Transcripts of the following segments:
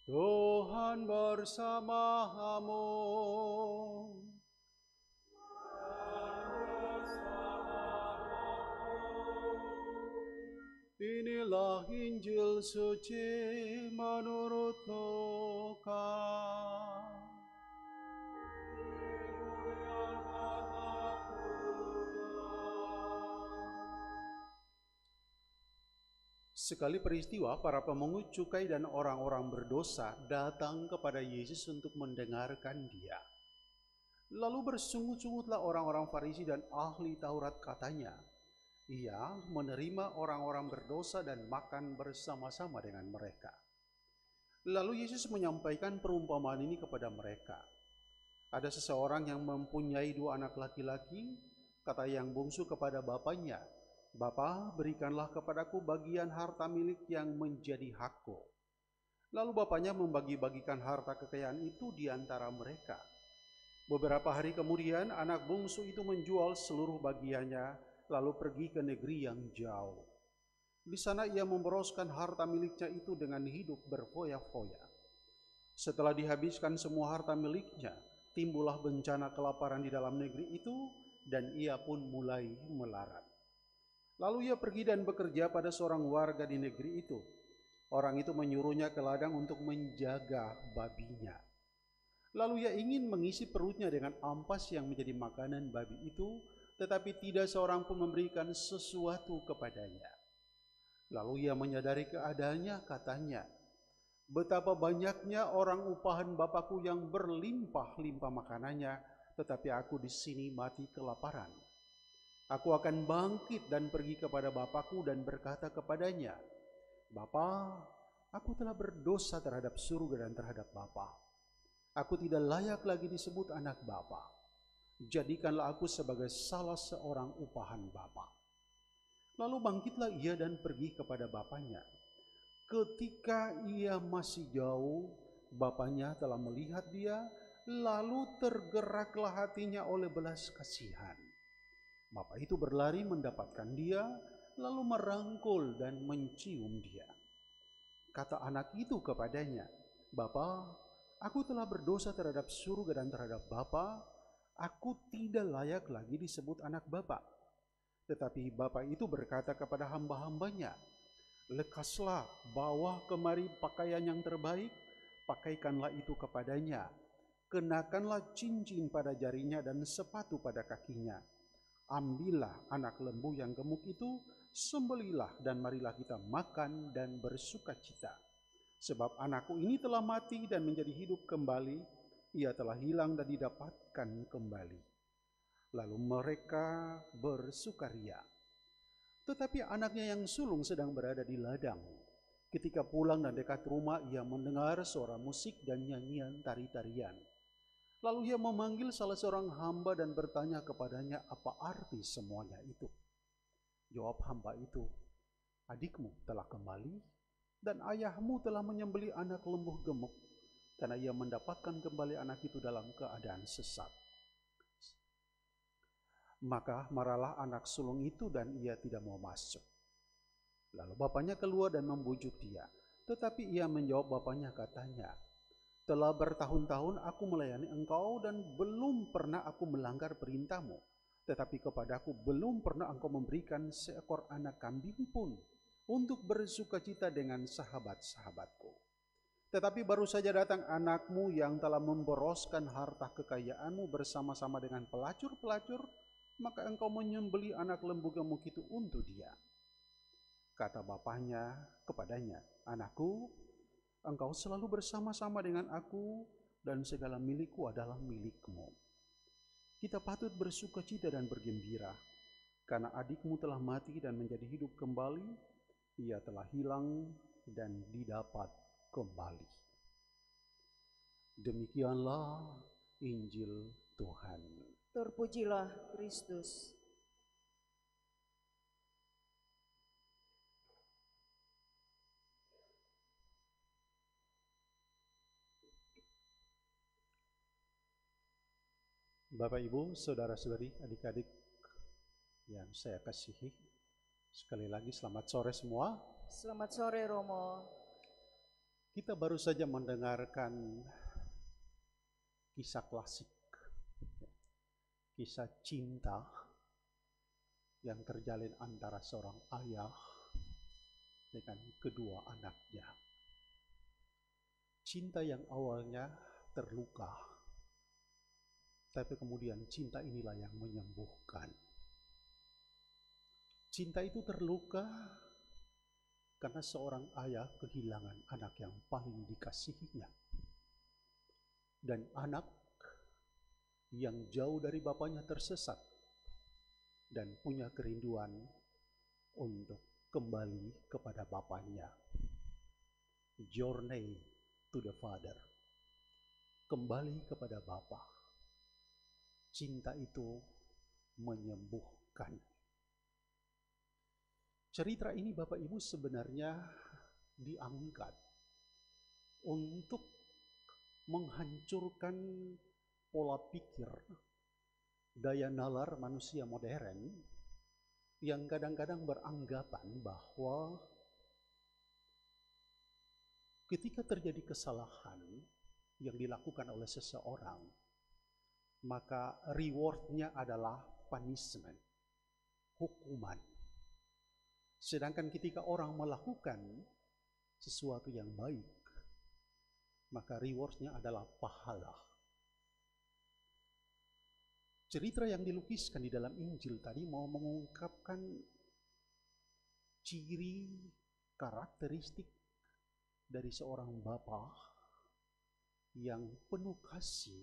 Tuhan bersamamu. Inilah Injil suci menurut Lukas. Sekali peristiwa, para pemungut cukai dan orang-orang berdosa datang kepada Yesus untuk mendengarkan Dia. Lalu bersungut-sungutlah orang-orang Farisi dan ahli Taurat, katanya, Ia menerima orang-orang berdosa dan makan bersama-sama dengan mereka. Lalu Yesus menyampaikan perumpamaan ini kepada mereka. Ada seseorang yang mempunyai 2 anak laki-laki. Kata yang bungsu kepada bapaknya, Bapa, berikanlah kepadaku bagian harta milik yang menjadi hakku. Lalu bapaknya membagi-bagikan harta kekayaan itu di antara mereka. Beberapa hari kemudian anak bungsu itu menjual seluruh bagiannya, lalu pergi ke negeri yang jauh. Di sana ia memboroskan harta miliknya itu dengan hidup berfoya-foya. Setelah dihabiskan semua harta miliknya, timbullah bencana kelaparan di dalam negeri itu, dan ia pun mulai melarat. Lalu ia pergi dan bekerja pada seorang warga di negeri itu. Orang itu menyuruhnya ke ladang untuk menjaga babinya. Lalu ia ingin mengisi perutnya dengan ampas yang menjadi makanan babi itu, tetapi tidak seorang pun memberikan sesuatu kepadanya. Lalu ia menyadari keadaannya, katanya, betapa banyaknya orang upahan Bapakku yang berlimpah-limpah makanannya, tetapi aku di sini mati kelaparan. Aku akan bangkit dan pergi kepada Bapakku dan berkata kepadanya, Bapa, aku telah berdosa terhadap surga dan terhadap Bapa. Aku tidak layak lagi disebut anak Bapa. Jadikanlah aku sebagai salah seorang upahan Bapa. Lalu bangkitlah ia dan pergi kepada bapaknya. Ketika ia masih jauh, bapaknya telah melihat dia, lalu tergeraklah hatinya oleh belas kasihan. Bapak itu berlari mendapatkan dia, lalu merangkul dan mencium dia. Kata anak itu kepadanya, Bapa, aku telah berdosa terhadap surga dan terhadap Bapa, aku tidak layak lagi disebut anak Bapa. Tetapi Bapa itu berkata kepada hamba-hambanya, lekaslah, bawa kemari pakaian yang terbaik, pakaikanlah itu kepadanya, kenakanlah cincin pada jarinya dan sepatu pada kakinya. Ambillah anak lembu yang gemuk itu, sembelilah dan marilah kita makan dan bersukacita. Sebab anakku ini telah mati dan menjadi hidup kembali, ia telah hilang dan didapatkan kembali. Lalu mereka bersukaria. Tetapi anaknya yang sulung sedang berada di ladang. Ketika pulang dan dekat rumah, ia mendengar suara musik dan nyanyian tari-tarian. Lalu ia memanggil salah seorang hamba dan bertanya kepadanya apa arti semuanya itu. Jawab hamba itu, adikmu telah kembali dan ayahmu telah menyembelih anak lembu gemuk, karena ia mendapatkan kembali anak itu dalam keadaan sesat. Maka marahlah anak sulung itu dan ia tidak mau masuk. Lalu bapaknya keluar dan membujuk dia. Tetapi ia menjawab bapaknya, katanya, telah bertahun-tahun aku melayani engkau dan belum pernah aku melanggar perintahmu. Tetapi kepadaku belum pernah engkau memberikan seekor anak kambing pun untuk bersukacita dengan sahabat-sahabatku. Tetapi baru saja datang anakmu yang telah memboroskan harta kekayaanmu bersama-sama dengan pelacur-pelacur, maka engkau menyembelih anak lembu gemuk itu untuk dia. Kata bapaknya kepadanya, anakku, engkau selalu bersama-sama dengan aku dan segala milikku adalah milikmu. Kita patut bersukacita dan bergembira, karena adikmu telah mati dan menjadi hidup kembali, ia telah hilang dan didapat kembali. Demikianlah Injil Tuhan. Terpujilah Kristus. Bapak, Ibu, saudara-saudari, adik-adik yang saya kasihi, sekali lagi selamat sore semua. Selamat sore Romo. Kita baru saja mendengarkan kisah klasik, kisah cinta yang terjalin antara seorang ayah dengan kedua anaknya. Cinta yang awalnya terluka, tapi kemudian cinta inilah yang menyembuhkan. Cinta itu terluka karena seorang ayah kehilangan anak yang paling dikasihinya. Dan anak yang jauh dari bapaknya tersesat dan punya kerinduan untuk kembali kepada bapaknya. Journey to the Father. Kembali kepada Bapa. Cinta itu menyembuhkan. Cerita ini Bapak Ibu sebenarnya diangkat untuk menghancurkan pola pikir, daya nalar manusia modern yang kadang-kadang beranggapan bahwa ketika terjadi kesalahan yang dilakukan oleh seseorang, maka rewardnya adalah punishment, hukuman. Sedangkan ketika orang melakukan sesuatu yang baik, maka rewardnya adalah pahala. Cerita yang dilukiskan di dalam Injil tadi mau mengungkapkan ciri karakteristik dari seorang bapa yang penuh kasih,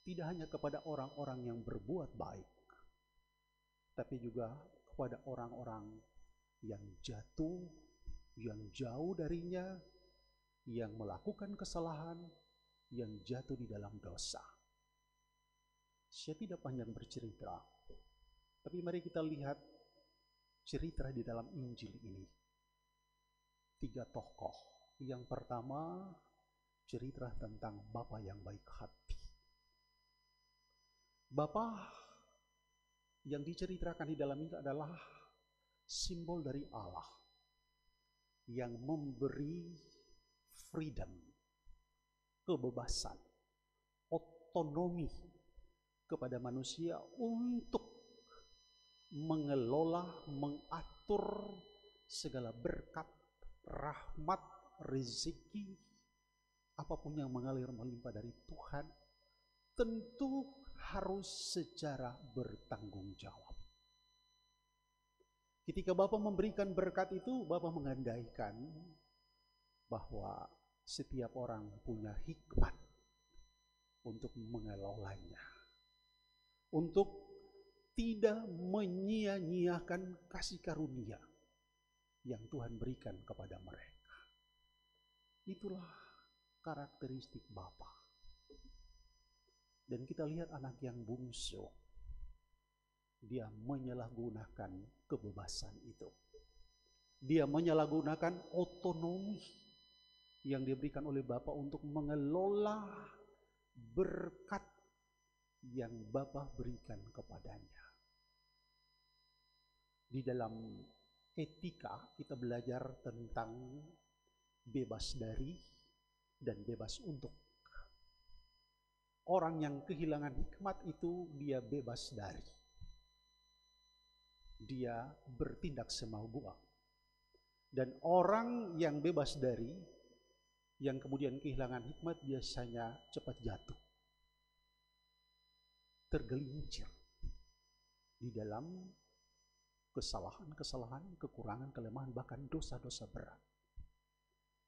tidak hanya kepada orang-orang yang berbuat baik, tapi juga kepada orang-orang yang jatuh, yang jauh darinya, yang melakukan kesalahan, yang jatuh di dalam dosa. Saya tidak panjang bercerita, tapi mari kita lihat cerita di dalam Injil ini. 3 tokoh. Yang pertama, cerita tentang Bapa yang baik hati. Bapa yang diceritakan di dalam ini adalah simbol dari Allah yang memberi freedom, kebebasan, otonomi kepada manusia untuk mengelola, mengatur segala berkat, rahmat, rezeki, apapun yang mengalir melimpah dari Tuhan, tentu harus secara bertanggung jawab. Ketika Bapa memberikan berkat itu, Bapa mengandaikan bahwa setiap orang punya hikmat untuk mengelolanya, untuk tidak menyia-nyiakan kasih karunia yang Tuhan berikan kepada mereka. Itulah karakteristik Bapa. Dan kita lihat anak yang bungsu, dia menyalahgunakan kebebasan itu. Dia menyalahgunakan otonomi yang diberikan oleh Bapa untuk mengelola berkat yang Bapa berikan kepadanya. Di dalam etika kita belajar tentang bebas dari dan bebas untuk. Orang yang kehilangan hikmat itu dia bebas dari. Dia bertindak semau gua. Dan orang yang bebas dari, yang kemudian kehilangan hikmat biasanya cepat jatuh, tergelincir di dalam kesalahan-kesalahan, kekurangan, kelemahan, bahkan dosa-dosa berat.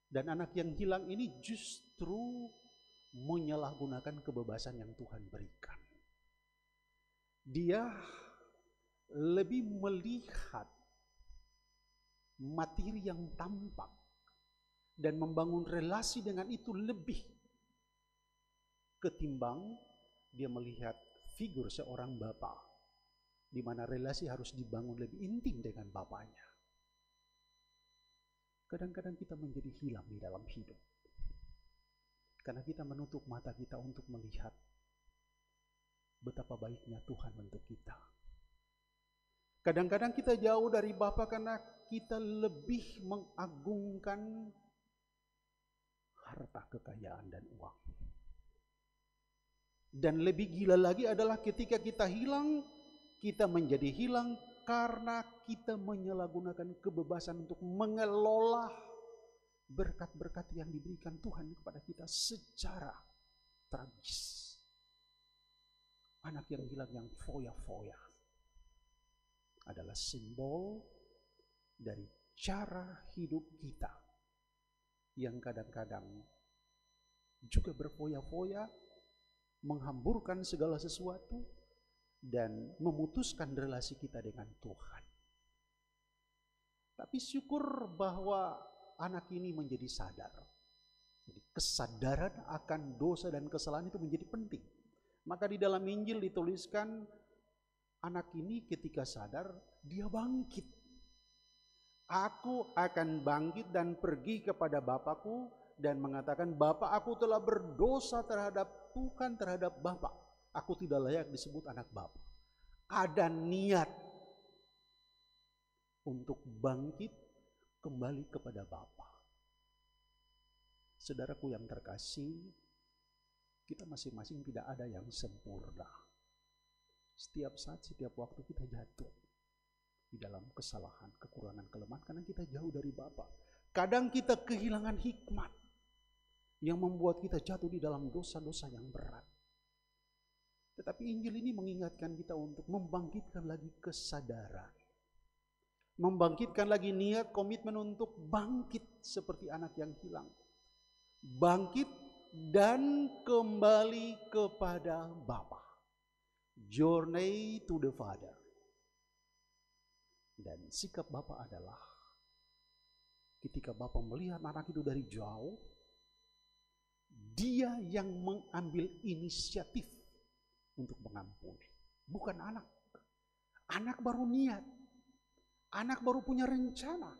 Dan anak yang hilang ini justru menyalahgunakan kebebasan yang Tuhan berikan. Dia lebih melihat materi yang tampak dan membangun relasi dengan itu lebih ketimbang dia melihat figur seorang bapa di mana relasi harus dibangun lebih intim dengan bapaknya. Kadang-kadang kita menjadi hilang di dalam hidup karena kita menutup mata kita untuk melihat betapa baiknya Tuhan untuk kita. Kadang-kadang kita jauh dari Bapa karena kita lebih mengagungkan harta, kekayaan, dan uang. Dan lebih gila lagi adalah ketika kita hilang, kita menjadi hilang karena kita menyalahgunakan kebebasan untuk mengelola berkat-berkat yang diberikan Tuhan kepada kita secara tragis. Anak yang hilang, yang foya-foya, adalah simbol dari cara hidup kita yang kadang-kadang juga berfoya-foya, menghamburkan segala sesuatu, dan memutuskan relasi kita dengan Tuhan. Tapi syukur bahwa anak ini menjadi sadar. Jadi kesadaran akan dosa dan kesalahan itu menjadi penting. Maka di dalam Injil dituliskan, anak ini ketika sadar, dia bangkit. Aku akan bangkit dan pergi kepada Bapakku dan mengatakan, Bapa, aku telah berdosa terhadap Tuhan, terhadap Bapa. Aku tidak layak disebut anak Bapa. Ada niat untuk bangkit kembali kepada Bapa. Saudaraku yang terkasih, kita masing-masing tidak ada yang sempurna. Setiap saat, setiap waktu kita jatuh di dalam kesalahan, kekurangan, kelemahan, karena kita jauh dari Bapa. Kadang kita kehilangan hikmat yang membuat kita jatuh di dalam dosa-dosa yang berat. Tetapi Injil ini mengingatkan kita untuk membangkitkan lagi kesadaran, membangkitkan lagi niat, komitmen untuk bangkit seperti anak yang hilang. Bangkit dan kembali kepada Bapa. Journey to the Father. Dan sikap Bapa adalah ketika Bapa melihat anak itu dari jauh, dia yang mengambil inisiatif untuk mengampuni. Bukan anak. Anak baru niat. Anak baru punya rencana.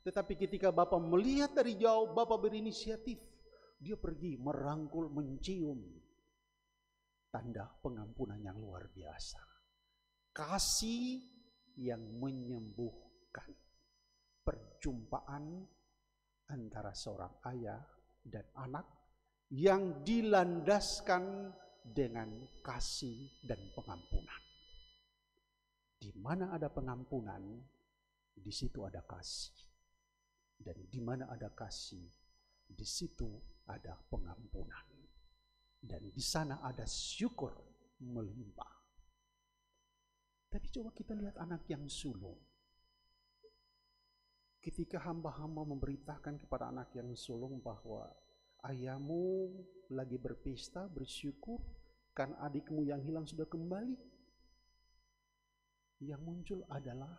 Tetapi ketika Bapa melihat dari jauh, Bapa berinisiatif. Dia pergi merangkul, mencium. Tanda pengampunan yang luar biasa. Kasih yang menyembuhkan. Perjumpaan antara seorang ayah dan anak yang dilandaskan dengan kasih dan pengampunan. Di mana ada pengampunan, di situ ada kasih. Dan di mana ada kasih, di situ ada pengampunan. Dan di sana ada syukur melimpah. Tapi coba kita lihat anak yang sulung. Ketika hamba-hamba memberitakan kepada anak yang sulung bahwa ayahmu lagi berpesta, bersyukur, kan adikmu yang hilang sudah kembali. Yang muncul adalah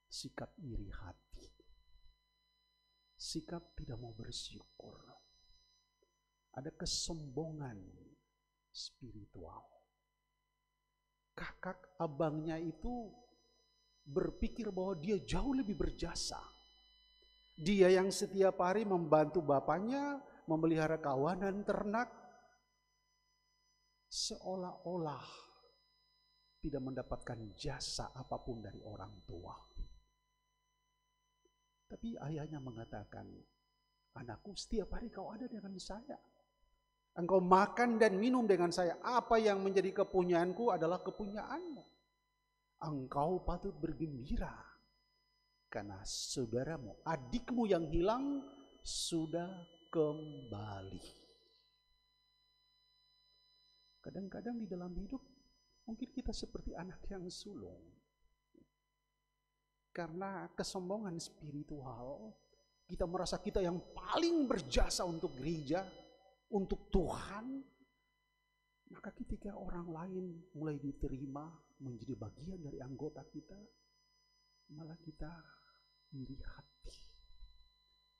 sikap iri hati. Sikap tidak mau bersyukur. Ada kesombongan spiritual. Kakak abangnya itu berpikir bahwa dia jauh lebih berjasa. Dia yang setiap hari membantu bapaknya memelihara kawanan ternak, seolah-olah tidak mendapatkan jasa apapun dari orang tua. Tapi ayahnya mengatakan, anakku, setiap hari kau ada dengan saya. Engkau makan dan minum dengan saya. Apa yang menjadi kepunyaanku adalah kepunyaanmu. Engkau patut bergembira. Karena saudaramu, adikmu yang hilang sudah kembali. Kadang-kadang di dalam hidup mungkin kita seperti anak yang sulung. Karena kesombongan spiritual, kita merasa kita yang paling berjasa untuk gereja, untuk Tuhan. Maka ketika orang lain mulai diterima menjadi bagian dari anggota kita, malah kita iri hati.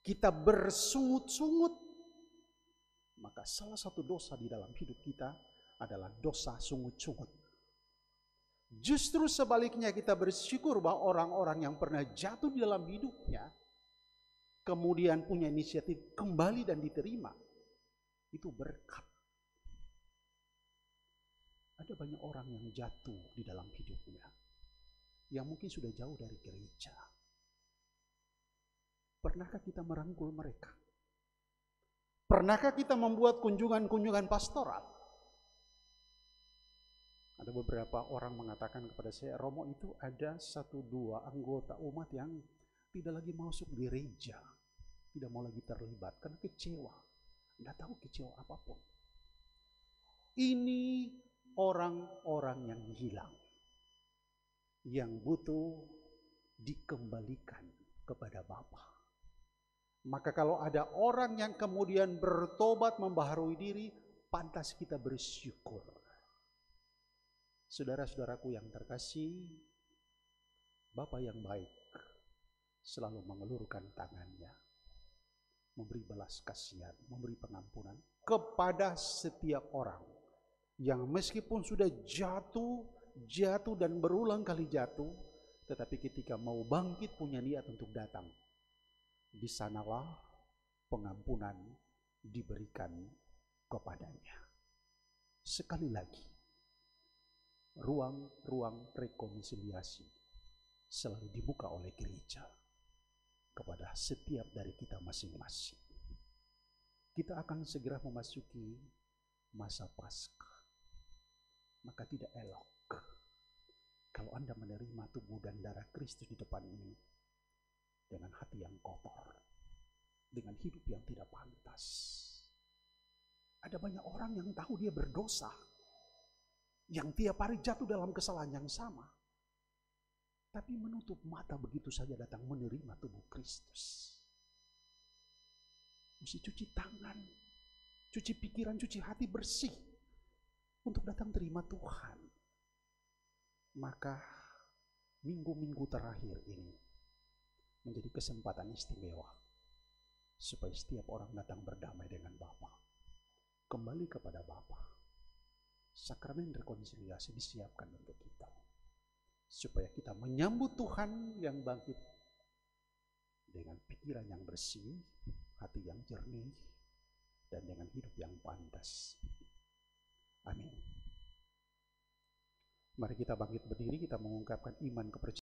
Kita bersungut-sungut. Maka salah satu dosa di dalam hidup kita adalah dosa sungut-sungut. Justru sebaliknya, kita bersyukur bahwa orang-orang yang pernah jatuh di dalam hidupnya kemudian punya inisiatif kembali dan diterima. Itu berkat. Ada banyak orang yang jatuh di dalam hidupnya yang mungkin sudah jauh dari gereja. Pernahkah kita merangkul mereka? Pernahkah kita membuat kunjungan-kunjungan pastoral? Ada beberapa orang mengatakan kepada saya, Romo, itu ada 1-2 anggota umat yang tidak lagi masuk gereja, tidak mau lagi terlibat karena kecewa, tidak tahu kecewa apapun. Ini orang-orang yang hilang, yang butuh dikembalikan kepada Bapa. Maka kalau ada orang yang kemudian bertobat membaharui diri, pantas kita bersyukur. Saudara-saudaraku yang terkasih, Bapa yang baik selalu mengelurkan tangannya, memberi belas kasihan, memberi pengampunan kepada setiap orang yang meskipun sudah jatuh dan berulang kali jatuh, tetapi ketika mau bangkit punya niat untuk datang. Di sanalah pengampunan diberikan kepadanya. Sekali lagi, ruang rekonsiliasi selalu dibuka oleh gereja kepada setiap dari kita masing-masing. Kita akan segera memasuki masa Paskah. Maka tidak elok kalau Anda menerima tubuh dan darah Kristus di depan ini dengan hati yang kotor, dengan hidup yang tidak pantas. Ada banyak orang yang tahu dia berdosa, yang tiap hari jatuh dalam kesalahan yang sama, tapi menutup mata begitu saja datang menerima tubuh Kristus. Mesti cuci tangan, cuci pikiran, cuci hati bersih untuk datang terima Tuhan. Maka minggu-minggu terakhir ini menjadi kesempatan istimewa supaya setiap orang datang berdamai dengan Bapa, kembali kepada Bapa. Sakramen rekonsiliasi disiapkan untuk kita supaya kita menyambut Tuhan yang bangkit dengan pikiran yang bersih, hati yang jernih, dan dengan hidup yang pantas. Amin. Mari kita bangkit berdiri, kita mengungkapkan iman kepercayaan